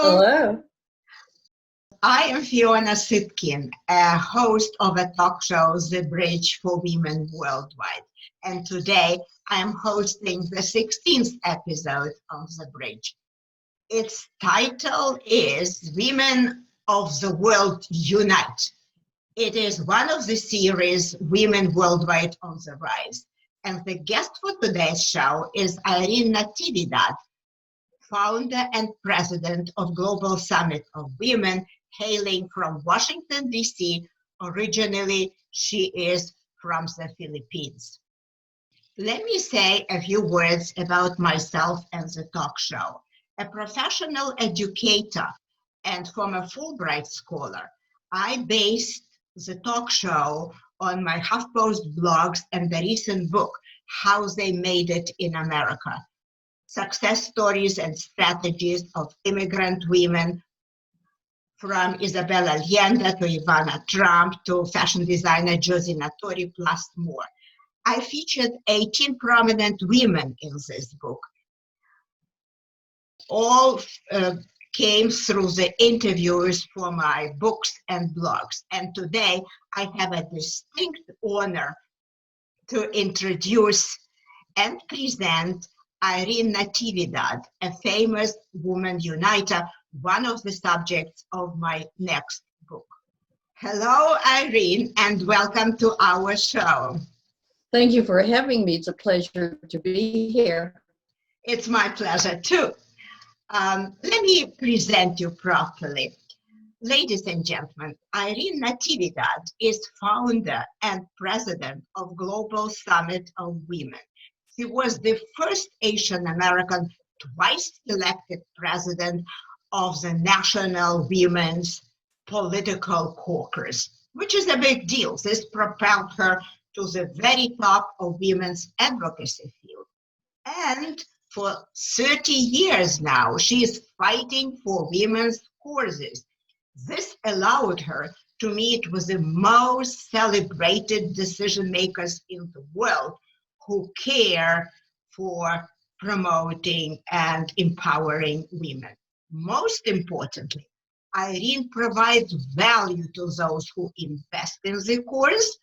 Hello. Hello. I am Fiona a host of a talk show, The Bridge for Women Worldwide. And today I am hosting the 16th episode of The Bridge. Its title is Women of the World Unite. It is one of the series Women Worldwide on the Rise. And the guest for today's show is Irene Natividad, founder and president of Global Summit of Women, hailing from Washington, D.C. Originally, she is from the Philippines. Let me say a few words about myself and the talk show. A professional educator and former Fulbright scholar, I based the talk show on my HuffPost blogs and the recent book, How They Made It in America. Success stories and strategies of immigrant women, from Isabella Allende to Ivana Trump to fashion designer Josie Natori, plus more. I featured 18 prominent women in this book. All came through the interviews for my books and blogs. And today I have a distinct honor to introduce and present Irene Natividad, a famous woman uniter, one of the subjects of my next book. Hello, Irene, and welcome to our show. Thank you for having me. It's a pleasure to be here. It's my pleasure, too. Let me present you properly. Ladies and gentlemen, Irene Natividad is founder and president of Global Summit of Women. She was the first Asian American twice elected president of the National Women's Political Caucus, which is a big deal. This propelled her to the very top of women's advocacy field. And for 30 years now, she is fighting for women's causes. This allowed her to meet with the most celebrated decision makers in the world who care for promoting and empowering women. Most importantly, Irene provides value to those who invest in the cause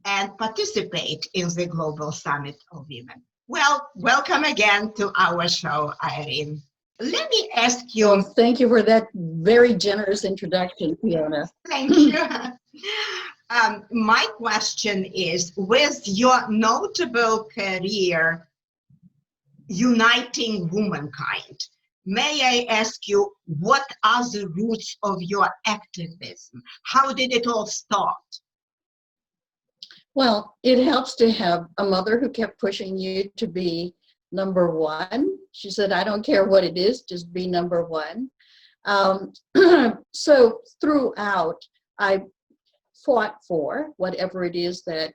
and participate in the Global Summit of Women. Well, welcome again to our show, Irene. Let me ask you. Well, thank you for that very generous introduction, Fiona. Thank you. My question is, with your notable career uniting womankind, may I ask you, what are the roots of your activism? How did it all start? Well, it helps to have a mother who kept pushing you to be number one. She said, I don't care what it is, just be number one. So throughout, I fought for whatever it is that,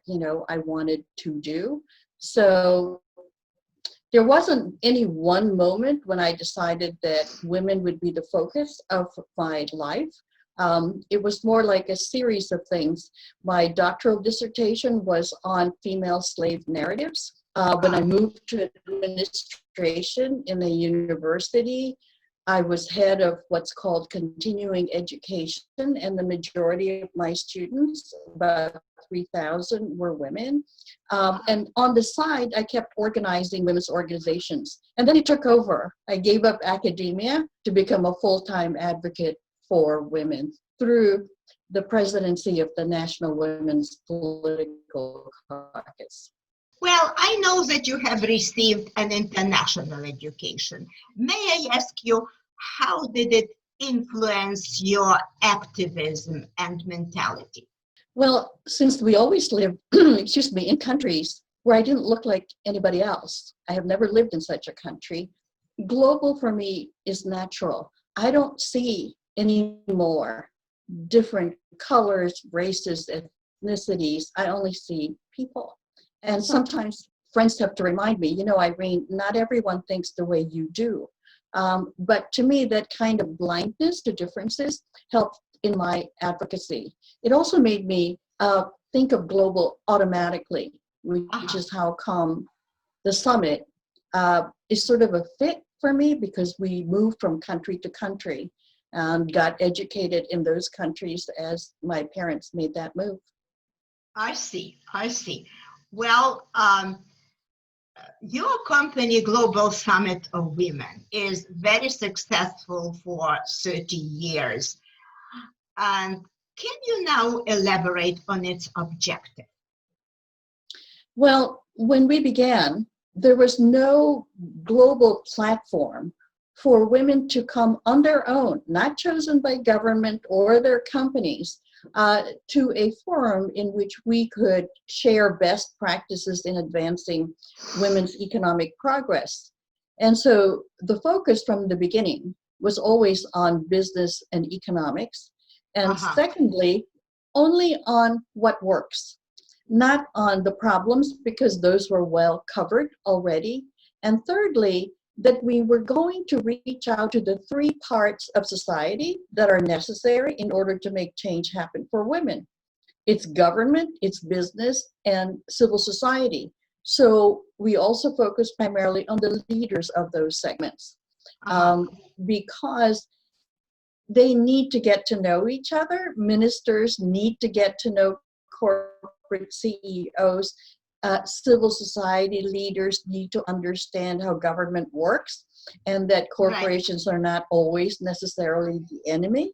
I wanted to do. So there wasn't any one moment when I decided that women would be the focus of my life. It was more like a series of things. My doctoral dissertation was on female slave narratives. When I moved to administration in a university, I was head of what's called continuing education, and the majority of my students, about 3,000, were women. And on the side, I kept organizing women's organizations. And then it took over. I gave up academia to become a full-time advocate for women through the presidency of the National Women's Political Caucus. Well, I know that you have received an international education. May I ask you, how did it influence your activism and mentality? Well, since we always lived, in countries where I didn't look like anybody else, I have never lived in such a country. Global for me is natural. I don't see any more different colors, races, ethnicities. I only see people. And sometimes friends have to remind me, Irene, not everyone thinks the way you do. But to me, that kind of blindness to differences helped in my advocacy. It also made me think of global automatically, which is how come the summit is sort of a fit for me because we moved from country to country and got educated in those countries as my parents made that move. I see. I see. Well, your company, Global Summit of Women, is very successful for 30 years. And can you now elaborate on its objective? Well, when we began, there was no global platform for women to come on their own, not chosen by government or their companies, to a forum in which we could share best practices in advancing women's economic progress. And so the focus from the beginning was always on business and economics. And secondly, only on what works, not on the problems, because those were well covered already. And thirdly, that we were going to reach out to the three parts of society that are necessary in order to make change happen for women. It's government, it's business, and civil society. So we also focus primarily on the leaders of those segments, because they need to get to know each other. Ministers need to get to know corporate CEOs. Civil society leaders need to understand how government works and that corporations are not always necessarily the enemy,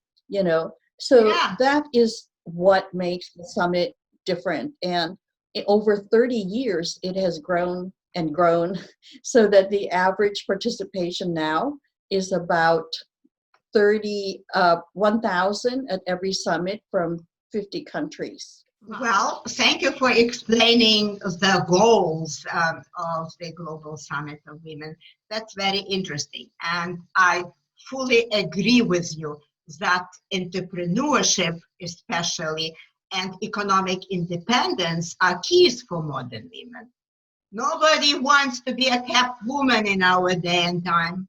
So that is what makes the summit different. And over 30 years, it has grown and grown so that the average participation now is about 1,000 at every summit from 50 countries. Well, thank you for explaining the goals of the Global Summit of Women. That's very interesting. And I fully agree with you that entrepreneurship, especially, and economic independence are keys for modern women. Nobody wants to be a kept woman in our day and time.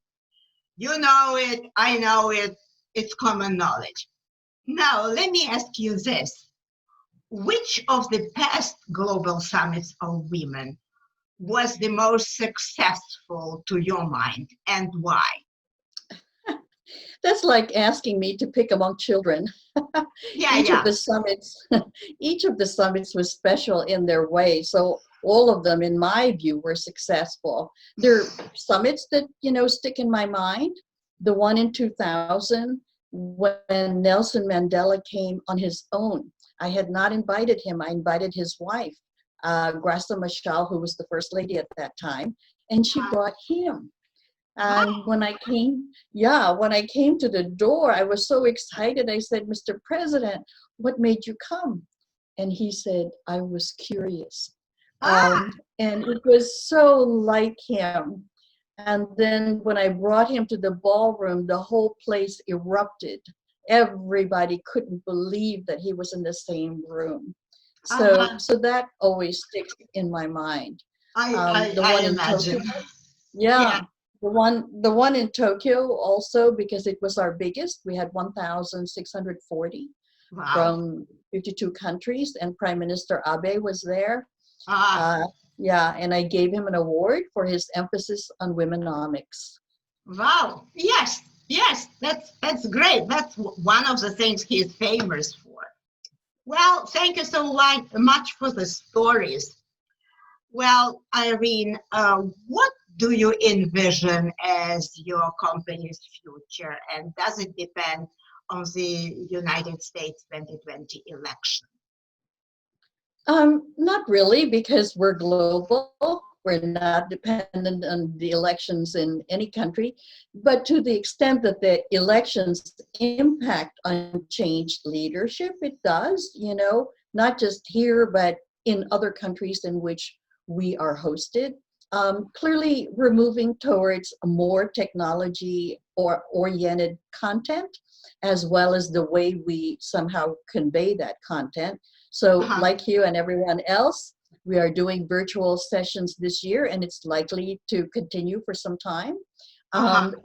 You know it, I know it, it's common knowledge. Now, let me ask you this. Which of the past global summits of women was the most successful to your mind, and why? That's like asking me to pick among children. Each of the summits was special in their way. So all of them, in my view, were successful. There are summits that, stick in my mind. The one in 2000, when Nelson Mandela came on his own. I had not invited him. I invited his wife, Graça Machel, who was the first lady at that time, and she brought him. And when I came to the door, I was so excited. I said, "Mr. President, what made you come?" And he said, "I was curious." And it was so like him. And then when I brought him to the ballroom, the whole place erupted. Everybody couldn't believe that he was in the same room. So that always sticks in my mind. I imagine. The one in Tokyo also, because it was our biggest. We had 1,640 from 52 countries, and Prime Minister Abe was there. And I gave him an award for his emphasis on womenomics. Wow. Yes, that's great. That's one of the things he is famous for. Well, thank you so much for the stories. Well, Irene, what do you envision as your company's future, and does it depend on the United States 2020 election? Not really, because we're global. We're not dependent on the elections in any country, but to the extent that the elections impact on changed leadership, it does, not just here, but in other countries in which we are hosted. Clearly, we're moving towards more technology or oriented content, as well as the way we somehow convey that content. So like you and everyone else, we are doing virtual sessions this year, and it's likely to continue for some time. And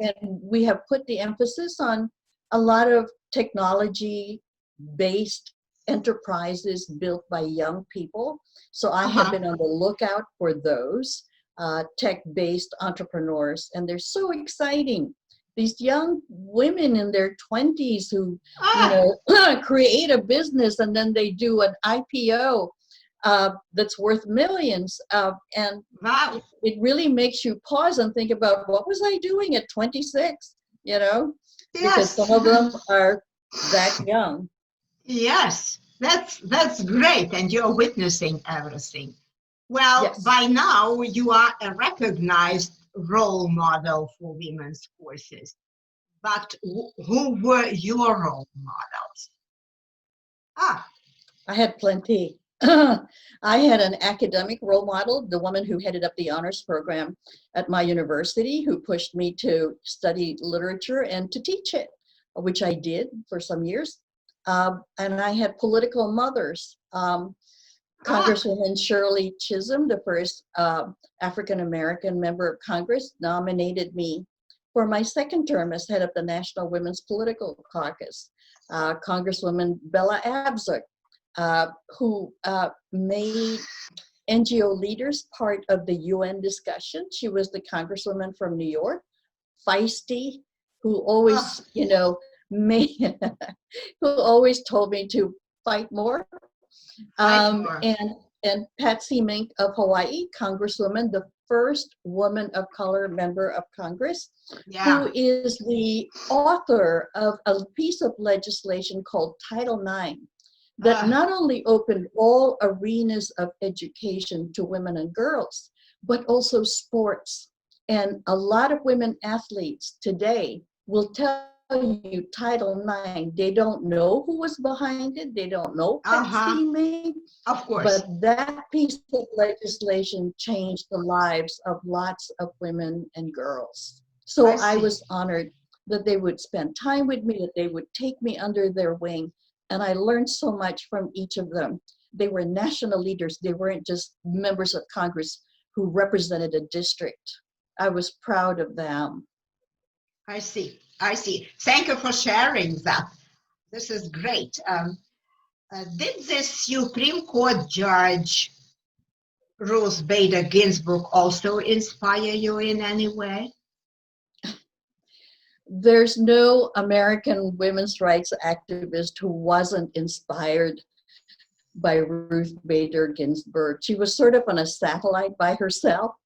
we have put the emphasis on a lot of technology-based enterprises built by young people. So I have been on the lookout for those. tech-based entrepreneurs, and they're so exciting. These young women in their 20s who, create a business and then they do an IPO that's worth millions. And Wow. it really makes you pause and think about, what was I doing at 26? Because Yes. some of them are that young. Yes, that's great, and you're witnessing everything. Well, Yes. by now you are a recognized role model for women's courses. But who were your role models? I had plenty. I had an academic role model, the woman who headed up the honors program at my university, who pushed me to study literature and to teach it, which I did for some years. And I had political mothers. Congresswoman Shirley Chisholm, the first African-American member of Congress, nominated me for my second term as head of the National Women's Political Caucus. Congresswoman Bella Abzug, who made NGO leaders part of the UN discussion. She was the congresswoman from New York, feisty, who always, who always told me to fight more. And Patsy Mink of Hawaii, Congresswoman, the first woman of color member of Congress, who is the author of a piece of legislation called Title IX, that not only opened all arenas of education to women and girls, but also sports. And a lot of women athletes today will tell you Title IX, they don't know who was behind it, they don't know Patsy Mink. Of course. But that piece of legislation changed the lives of lots of women and girls. So I was honored that they would spend time with me, that they would take me under their wing. And I learned so much from each of them. They were national leaders. They weren't just members of Congress who represented a district. I was proud of them. I see. Thank you for sharing that. This is great. Did the Supreme Court Judge Ruth Bader Ginsburg also inspire you in any way? There's no American women's rights activist who wasn't inspired by Ruth Bader Ginsburg. She was sort of on a satellite by herself,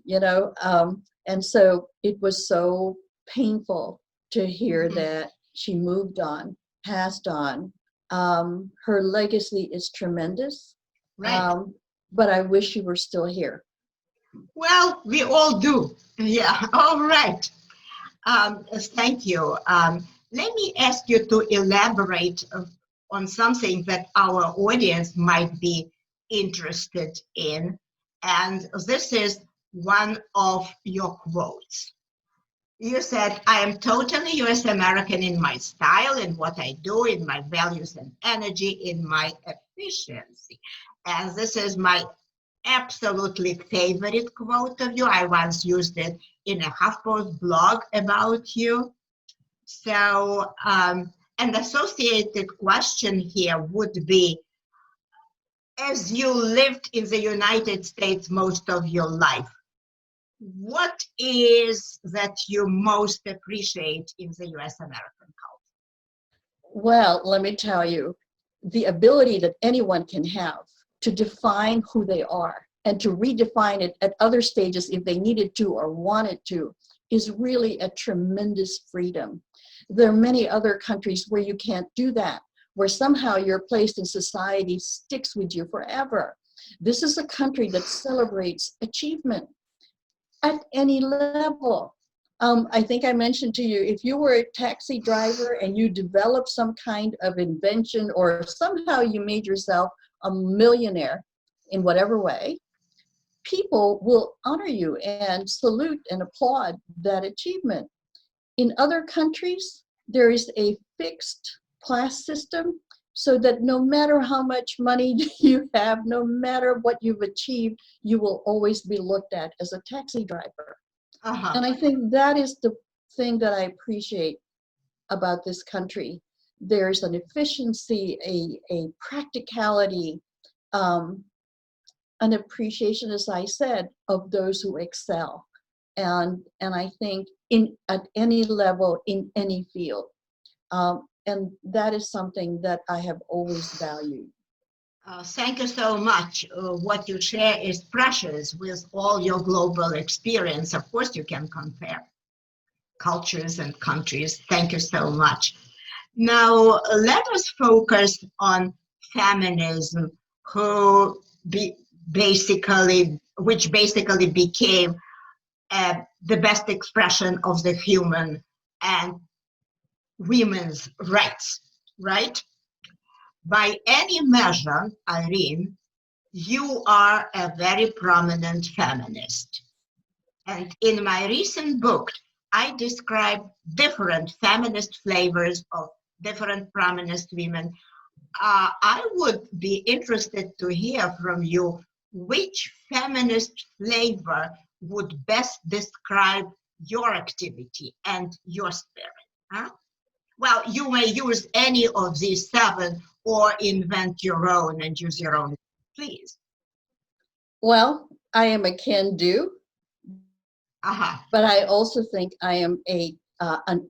and so it was so painful to hear that she moved on, passed on. Her legacy is tremendous, right. But I wish she were still here. Well, we all do. Yeah, all right. Thank you. Let me ask you to elaborate on something that our audience might be interested in. And this is one of your quotes. You said, I am totally US American in my style, in what I do, in my values and energy, in my efficiency. And this is my absolutely favorite quote of you. I once used it in a HuffPost blog about you. So, an associated question here would be, as you lived in the United States most of your life, what is that you most appreciate in the US American culture? Well, let me tell you, the ability that anyone can have to define who they are and to redefine it at other stages if they needed to or wanted to is really a tremendous freedom. There are many other countries where you can't do that, where somehow your place in society sticks with you forever. This is a country that celebrates achievement at any level. I think I mentioned to you, if you were a taxi driver and you developed some kind of invention or somehow you made yourself a millionaire in whatever way, people will honor you and salute and applaud that achievement. In other countries, there is a fixed class system so that no matter how much money you have, no matter what you've achieved, you will always be looked at as a taxi driver. And I think that is the thing that I appreciate about this country. There's an efficiency, a practicality, an appreciation, as I said, of those who excel. And I think at any level, in any field. And that is something that I have always valued. Thank you so much. What you share is precious with all your global experience. Of course, you can compare cultures and countries. Thank you so much. Now, let us focus on feminism, which basically became the best expression of the human and women's rights, right? By any measure, Irene, you are a very prominent feminist. And in my recent book, I describe different feminist flavors of different prominent women. I would be interested to hear from you which feminist flavor would best describe your activity and your spirit. Huh? Well, you may use any of these 7 or invent your own and use your own, please. Well, I am a can-do, but I also think I am an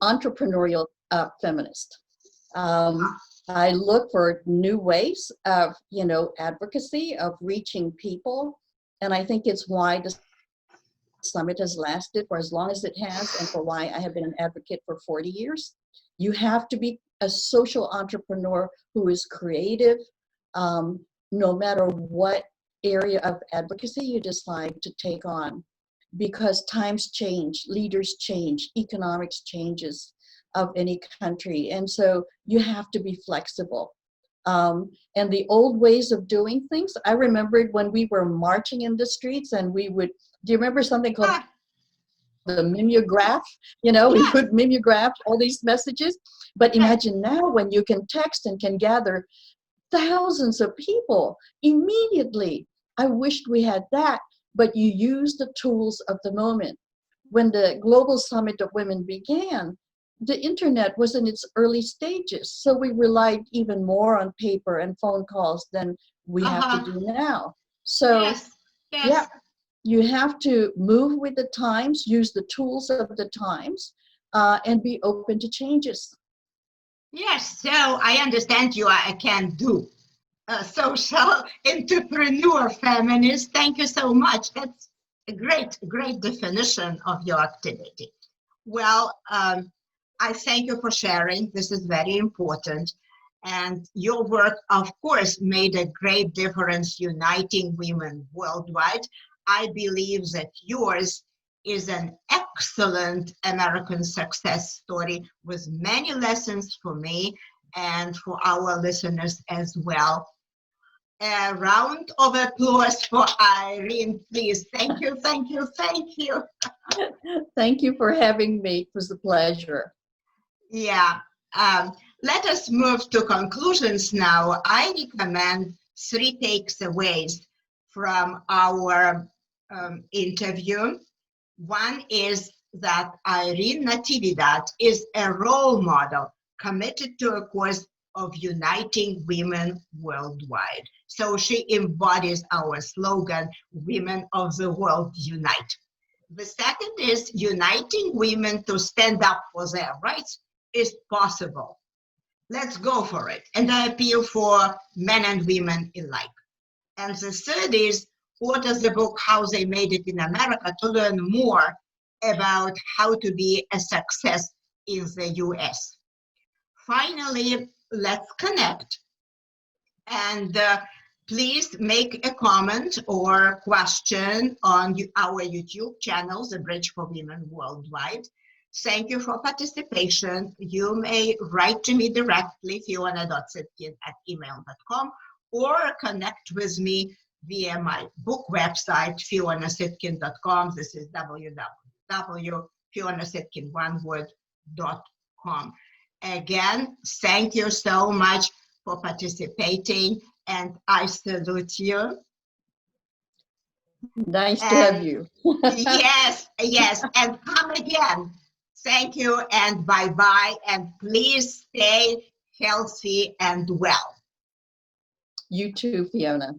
entrepreneurial feminist. I look for new ways of, advocacy, of reaching people, and I think it's why the summit has lasted for as long as it has, and for why I have been an advocate for 40 years. You have to be a social entrepreneur who is creative, no matter what area of advocacy you decide to take on, because times change, leaders change, economics changes of any country, and so you have to be flexible. And the old ways of doing things, I remembered when we were marching in the streets and do you remember something called the mimeograph? We would mimeograph all these messages. But imagine now when you can text and can gather thousands of people immediately. I wished we had that, but you use the tools of the moment. When the Global Summit of Women began, the internet was in its early stages, so we relied even more on paper and phone calls than we have to do now. So, yeah, you have to move with the times, use the tools of the times, and be open to changes. Yes, so I understand you are a can-do social entrepreneur feminist. Thank you so much. That's a great definition of your activity. Well, I thank you for sharing. This is very important. And your work, of course, made a great difference uniting women worldwide. I believe that yours is an excellent American success story with many lessons for me and for our listeners as well. A round of applause for Irene, please. Thank you, thank you, thank you. Thank you for having me. It was a pleasure. Yeah. Let us move to conclusions now. I recommend 3 takeaways from our interview. One is that Irene Natividad is a role model committed to a cause of uniting women worldwide. So she embodies our slogan, Women of the World Unite. The second is uniting women to stand up for their rights is possible. Let's go for it. And I appeal for men and women alike. And the third is order the book, How They Made It in America, to learn more about how to be a success in the US. Finally, let's connect. And please make a comment or question on our YouTube channel, The Bridge for Women Worldwide. Thank you for participation. You may write to me directly, fiona.sitkin@email.com, or connect with me via my book website, fionasitkin.com. This is www.fionasitkin.com. Again, thank you so much for participating, and I salute you. Nice to have you. Yes, and come again. Thank you, and bye-bye, and please stay healthy and well. You too, Fiona.